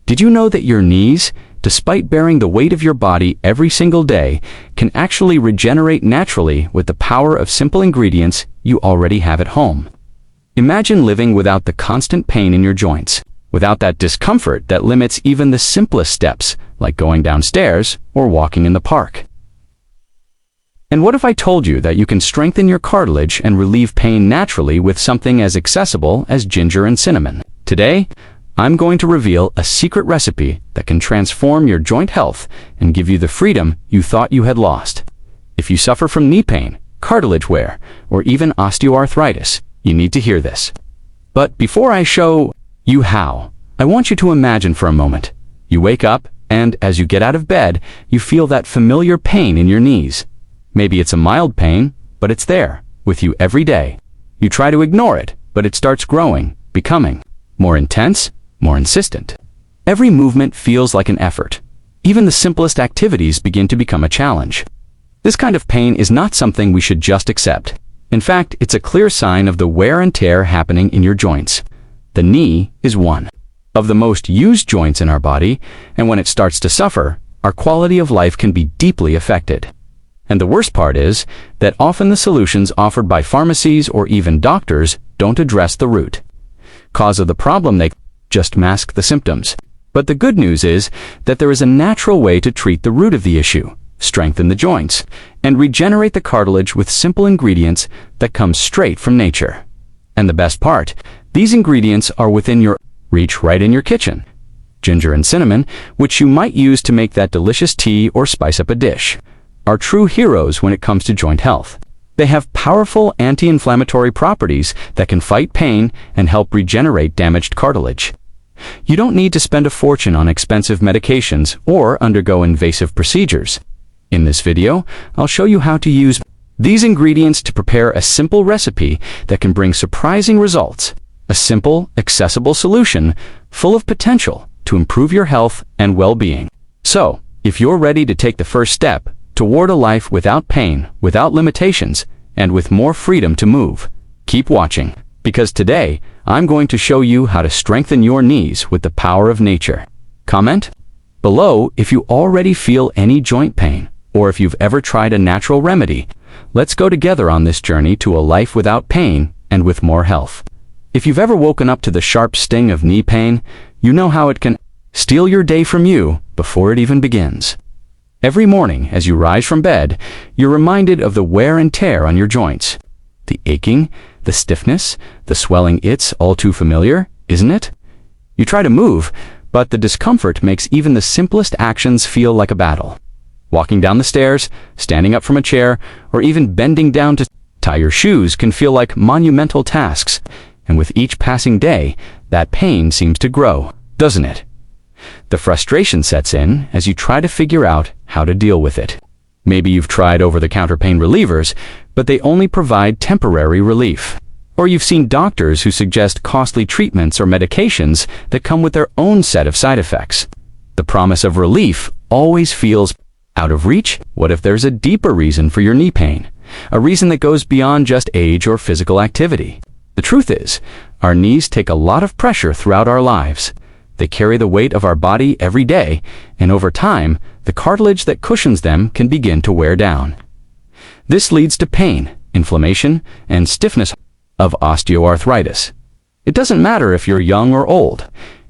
Did you know that your knees, despite bearing the weight of your body every single day, can actually regenerate naturally with the power of simple ingredients you already have at home? Imagine living without the constant pain in your joints, without that discomfort that limits even the simplest steps, like going downstairs or walking in the park. And what if I told you that you can strengthen your cartilage and relieve pain naturally with something as accessible as ginger and cinnamon? Today, I'm going to reveal a secret recipe that can transform your joint health and give you the freedom you thought you had lost. If you suffer from knee pain, cartilage wear, or even osteoarthritis, you need to hear this. But before I show you how, I want you to imagine for a moment. You wake up, and as you get out of bed, you feel that familiar pain in your knees. Maybe it's a mild pain, but it's there, with you every day. You try to ignore it, but it starts growing, becoming more intense, more insistent. Every movement feels like an effort. Even the simplest activities begin to become a challenge. This kind of pain is not something we should just accept. In fact, it's a clear sign of the wear and tear happening in your joints. The knee is one of the most used joints in our body, and when it starts to suffer, our quality of life can be deeply affected. And the worst part is that often the solutions offered by pharmacies or even doctors don't address the root cause of the problem. They just mask the symptoms. But the good news is that there is a natural way to treat the root of the issue, strengthen the joints, and regenerate the cartilage with simple ingredients that come straight from nature. And the best part, these ingredients are within your reach, right in your kitchen. Ginger and cinnamon, which you might use to make that delicious tea or spice up a dish, are true heroes when it comes to joint health. They have powerful anti-inflammatory properties that can fight pain and help regenerate damaged cartilage. You don't need to spend a fortune on expensive medications or undergo invasive procedures. In this video, I'll show you how to use these ingredients to prepare a simple recipe that can bring surprising results. A simple, accessible solution full of potential to improve your health and well-being. So, if you're ready to take the first step toward a life without pain, without limitations, and with more freedom to move, keep watching, because today I'm going to show you how to strengthen your knees with the power of nature. Comment below if you already feel any joint pain, or if you've ever tried a natural remedy. Let's go together on this journey to a life without pain and with more health. If you've ever woken up to the sharp sting of knee pain, you know how it can steal your day from you before it even begins. Every morning, as you rise from bed, you're reminded of the wear and tear on your joints. The aching, the stiffness, the swelling, it's all too familiar, isn't it? You try to move, but the discomfort makes even the simplest actions feel like a battle. Walking down the stairs, standing up from a chair, or even bending down to tie your shoes can feel like monumental tasks, and with each passing day, that pain seems to grow, doesn't it? The frustration sets in as you try to figure out how to deal with it. Maybe you've tried over-the-counter pain relievers, but they only provide temporary relief. Or you've seen doctors who suggest costly treatments or medications that come with their own set of side effects. The promise of relief always feels out of reach. What if there's a deeper reason for your knee pain? A reason that goes beyond just age or physical activity. The truth is, our knees take a lot of pressure throughout our lives. They carry the weight of our body every day, and over time, the cartilage that cushions them can begin to wear down. This leads to pain, inflammation, and stiffness of osteoarthritis. It doesn't matter if you're young or old.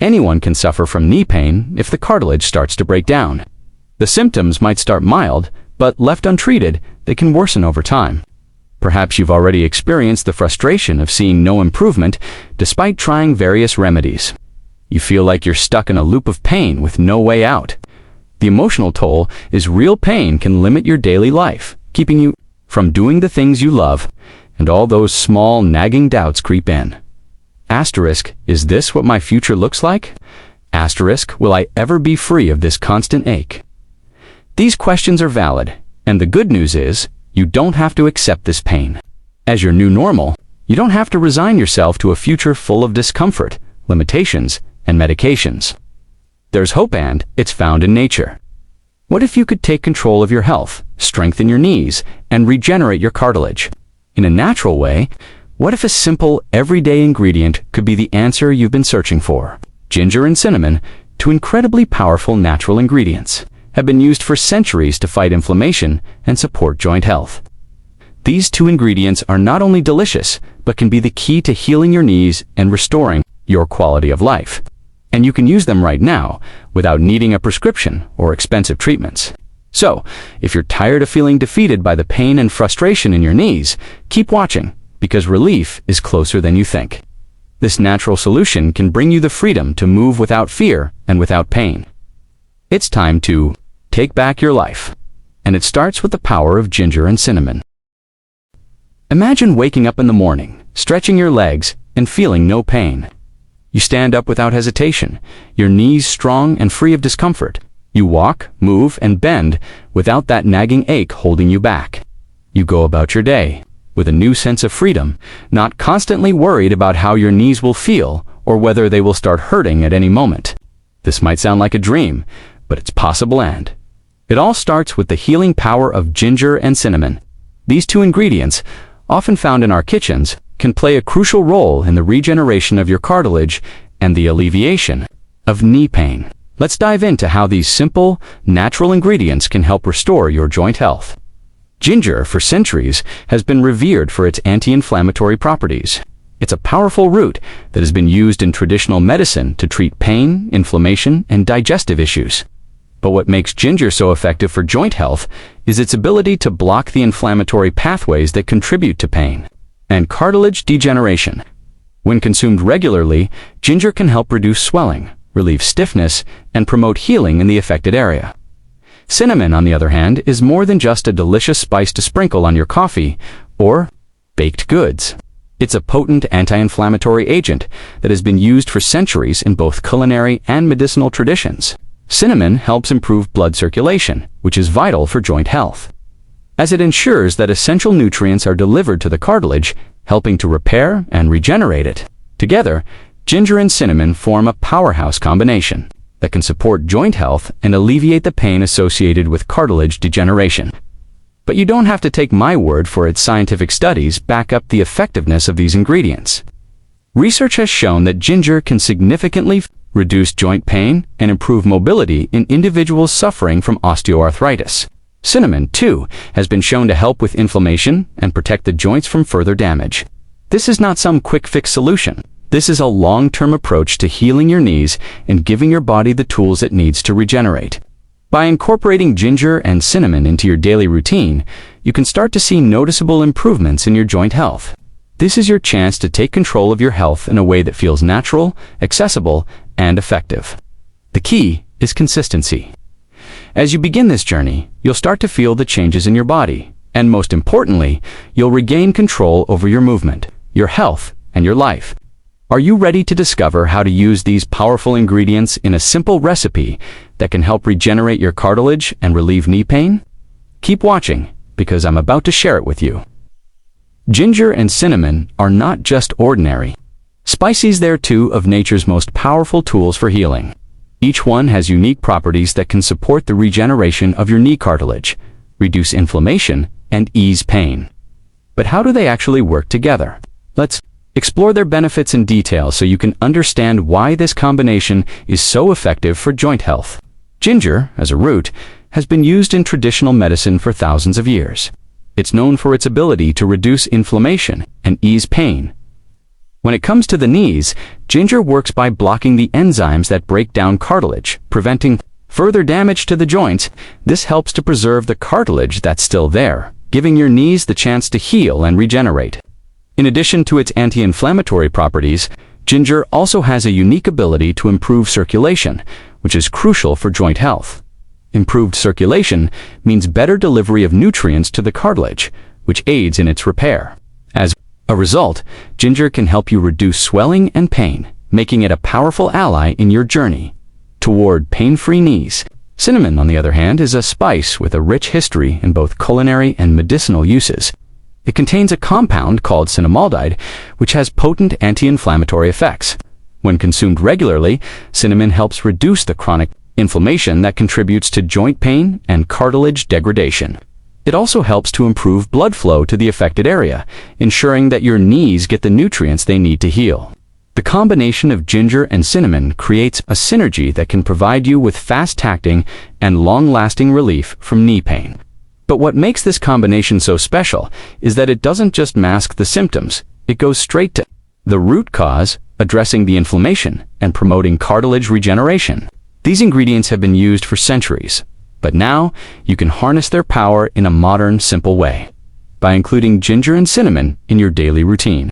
Anyone can suffer from knee pain if the cartilage starts to break down. The symptoms might start mild, but left untreated, they can worsen over time. Perhaps you've already experienced the frustration of seeing no improvement despite trying various remedies. You feel like you're stuck in a loop of pain with no way out. The emotional toll is real. Pain can limit your daily life, keeping you from doing the things you love, and all those small nagging doubts creep in. Asterisk, is this what my future looks like? Asterisk, will I ever be free of this constant ache? These questions are valid, and the good news is, you don't have to accept this pain as your new normal. You don't have to resign yourself to a future full of discomfort, limitations, and medications. There's hope, and it's found in nature. What if you could take control of your health, strengthen your knees, and regenerate your cartilage? In a natural way, what if a simple, everyday ingredient could be the answer you've been searching for? Ginger and cinnamon, two incredibly powerful natural ingredients, have been used for centuries to fight inflammation and support joint health. These two ingredients are not only delicious, but can be the key to healing your knees and restoring your quality of life. And you can use them right now without needing a prescription or expensive treatments. So, if you're tired of feeling defeated by the pain and frustration in your knees, keep watching, because relief is closer than you think. This natural solution can bring you the freedom to move without fear and without pain. It's time to take back your life. And it starts with the power of ginger and cinnamon. Imagine waking up in the morning, stretching your legs, and feeling no pain. You stand up without hesitation, your knees strong and free of discomfort. You walk, move, and bend without that nagging ache holding you back. You go about your day with a new sense of freedom, not constantly worried about how your knees will feel or whether they will start hurting at any moment. This might sound like a dream, but it's possible, and it all starts with the healing power of ginger and cinnamon. These two ingredients, often found in our kitchens, can play a crucial role in the regeneration of your cartilage and the alleviation of knee pain. Let's dive into how these simple, natural ingredients can help restore your joint health. Ginger, for centuries, has been revered for its anti-inflammatory properties. It's a powerful root that has been used in traditional medicine to treat pain, inflammation, and digestive issues. But what makes ginger so effective for joint health is its ability to block the inflammatory pathways that contribute to pain and cartilage degeneration. When consumed regularly, ginger can help reduce swelling, relieve stiffness, and promote healing in the affected area. Cinnamon, on the other hand, is more than just a delicious spice to sprinkle on your coffee or baked goods. It's a potent anti-inflammatory agent that has been used for centuries in both culinary and medicinal traditions. Cinnamon helps improve blood circulation, which is vital for joint health, as it ensures that essential nutrients are delivered to the cartilage, helping to repair and regenerate it. Together, ginger and cinnamon form a powerhouse combination that can support joint health and alleviate the pain associated with cartilage degeneration. But you don't have to take my word for it. Scientific studies back up the effectiveness of these ingredients. Research has shown that ginger can significantly reduce joint pain and improve mobility in individuals suffering from osteoarthritis. Cinnamon, too, has been shown to help with inflammation and protect the joints from further damage. This is not some quick-fix solution. This is a long-term approach to healing your knees and giving your body the tools it needs to regenerate. By incorporating ginger and cinnamon into your daily routine, you can start to see noticeable improvements in your joint health. This is your chance to take control of your health in a way that feels natural, accessible, and effective. The key is consistency. As you begin this journey, you'll start to feel the changes in your body, and most importantly, you'll regain control over your movement, your health, and your life. Are you ready to discover how to use these powerful ingredients in a simple recipe that can help regenerate your cartilage and relieve knee pain? Keep watching, because I'm about to share it with you. Ginger and cinnamon are not just ordinary spices. They're two of nature's most powerful tools for healing. Each one has unique properties that can support the regeneration of your knee cartilage, reduce inflammation, and ease pain. But how do they actually work together? Let's explore their benefits in detail so you can understand why this combination is so effective for joint health. Ginger, as a root, has been used in traditional medicine for thousands of years. It's known for its ability to reduce inflammation and ease pain. When it comes to the knees, ginger works by blocking the enzymes that break down cartilage, preventing further damage to the joints. This helps to preserve the cartilage that's still there, giving your knees the chance to heal and regenerate. In addition to its anti-inflammatory properties, ginger also has a unique ability to improve circulation, which is crucial for joint health. Improved circulation means better delivery of nutrients to the cartilage, which aids in its repair. As a result, ginger can help you reduce swelling and pain, making it a powerful ally in your journey toward pain-free knees. Cinnamon, on the other hand, is a spice with a rich history in both culinary and medicinal uses. It contains a compound called cinnamaldehyde, which has potent anti-inflammatory effects. When consumed regularly, cinnamon helps reduce the chronic inflammation that contributes to joint pain and cartilage degradation. It also helps to improve blood flow to the affected area, ensuring that your knees get the nutrients they need to heal. The combination of ginger and cinnamon creates a synergy that can provide you with fast-acting and long-lasting relief from knee pain. But what makes this combination so special is that it doesn't just mask the symptoms, it goes straight to the root cause, addressing the inflammation and promoting cartilage regeneration. These ingredients have been used for centuries, but now you can harness their power in a modern, simple way by including ginger and cinnamon in your daily routine.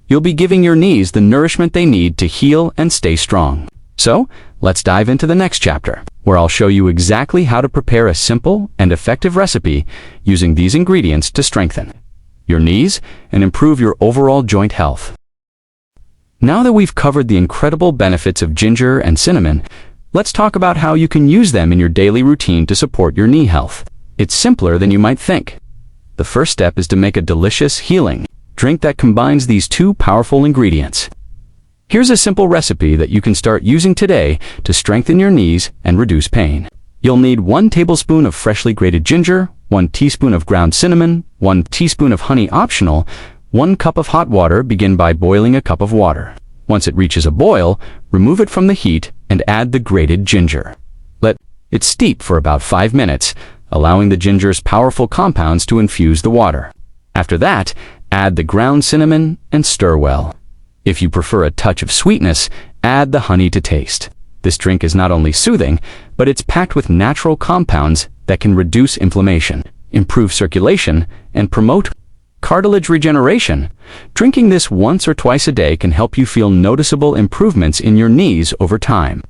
You'll be giving your knees the nourishment they need to heal and stay strong. So, let's dive into the next chapter, where I'll show you exactly how to prepare a simple and effective recipe using these ingredients to strengthen your knees and improve your overall joint health. Now that we've covered the incredible benefits of ginger and cinnamon, let's talk about how you can use them in your daily routine to support your knee health. It's simpler than you might think. The first step is to make a delicious, healing drink that combines these two powerful ingredients. Here's a simple recipe that you can start using today to strengthen your knees and reduce pain. You'll need 1 tablespoon of freshly grated ginger, 1 teaspoon of ground cinnamon, 1 teaspoon of honey optional, 1 cup of hot water. Begin by boiling a cup of water. Once it reaches a boil, remove it from the heat and add the grated ginger. Let it steep for about 5 minutes, allowing the ginger's powerful compounds to infuse the water. After that, add the ground cinnamon and stir well. If you prefer a touch of sweetness, add the honey to taste. This drink is not only soothing, but it's packed with natural compounds that can reduce inflammation, improve circulation, and promote cartilage regeneration. Drinking this once or twice a day can help you feel noticeable improvements in your knees over time.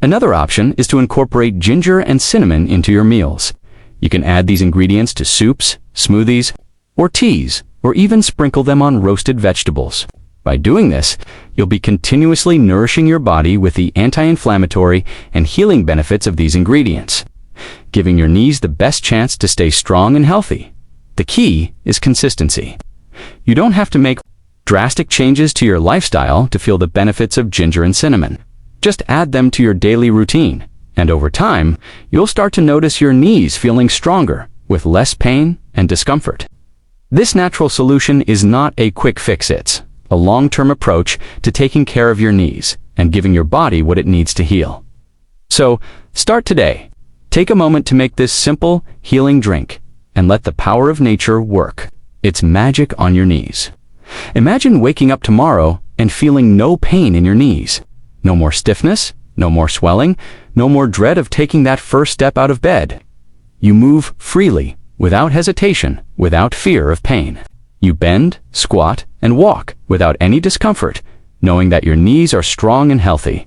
Another option is to incorporate ginger and cinnamon into your meals. You can add these ingredients to soups, smoothies, or teas, or even sprinkle them on roasted vegetables. By doing this, you'll be continuously nourishing your body with the anti-inflammatory and healing benefits of these ingredients, giving your knees the best chance to stay strong and healthy. The key is consistency. You don't have to make drastic changes to your lifestyle to feel the benefits of ginger and cinnamon. Just add them to your daily routine, and over time, you'll start to notice your knees feeling stronger, with less pain and discomfort. This natural solution is not a quick fix. It's a long-term approach to taking care of your knees and giving your body what it needs to heal. So, start today. Take a moment to make this simple, healing drink and let the power of nature work its magic on your knees. Imagine waking up tomorrow and feeling no pain in your knees. No more stiffness, no more swelling, no more dread of taking that first step out of bed. You move freely, without hesitation, without fear of pain. You bend, squat, and walk without any discomfort, knowing that your knees are strong and healthy.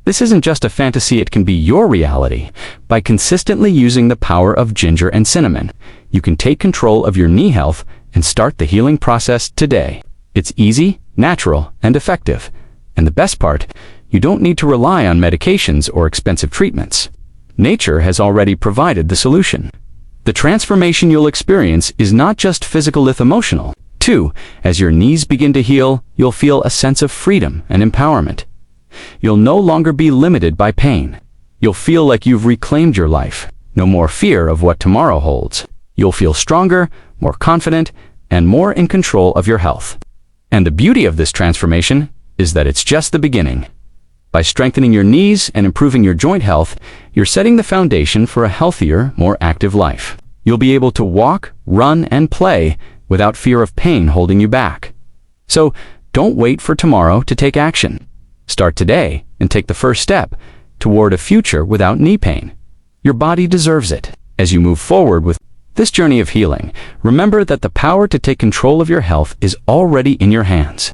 This isn't just a fantasy, it can be your reality. By consistently using the power of ginger and cinnamon, you can take control of your knee health and start the healing process today. It's easy, natural, and effective. And the best part, you don't need to rely on medications or expensive treatments. Nature has already provided the solution. The transformation you'll experience is not just physical, it's emotional, too. As your knees begin to heal, you'll feel a sense of freedom and empowerment. You'll no longer be limited by pain. You'll feel like you've reclaimed your life. No more fear of what tomorrow holds. You'll feel stronger, more confident, and more in control of your health. And the beauty of this transformation is that it's just the beginning. By strengthening your knees and improving your joint health, you're setting the foundation for a healthier, more active life. You'll be able to walk, run, and play without fear of pain holding you back. So, don't wait for tomorrow to take action. Start today and take the first step toward a future without knee pain. Your body deserves it. As you move forward with this journey of healing, remember that the power to take control of your health is already in your hands.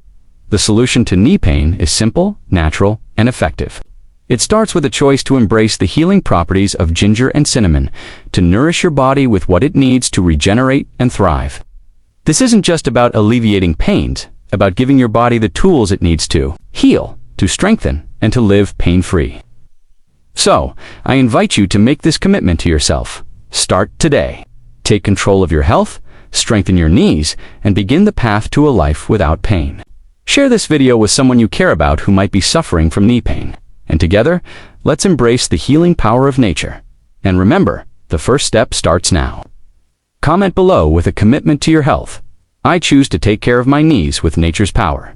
The solution to knee pain is simple, natural, and effective. It starts with a choice to embrace the healing properties of ginger and cinnamon to nourish your body with what it needs to regenerate and thrive. This isn't just about alleviating pains, about giving your body the tools it needs to heal, to strengthen, and to live pain-free. So, I invite you to make this commitment to yourself. Start today. Take control of your health, strengthen your knees, and begin the path to a life without pain. Share this video with someone you care about who might be suffering from knee pain. And together, let's embrace the healing power of nature. And remember, the first step starts now. Comment below with a commitment to your health. I choose to take care of my knees with nature's power.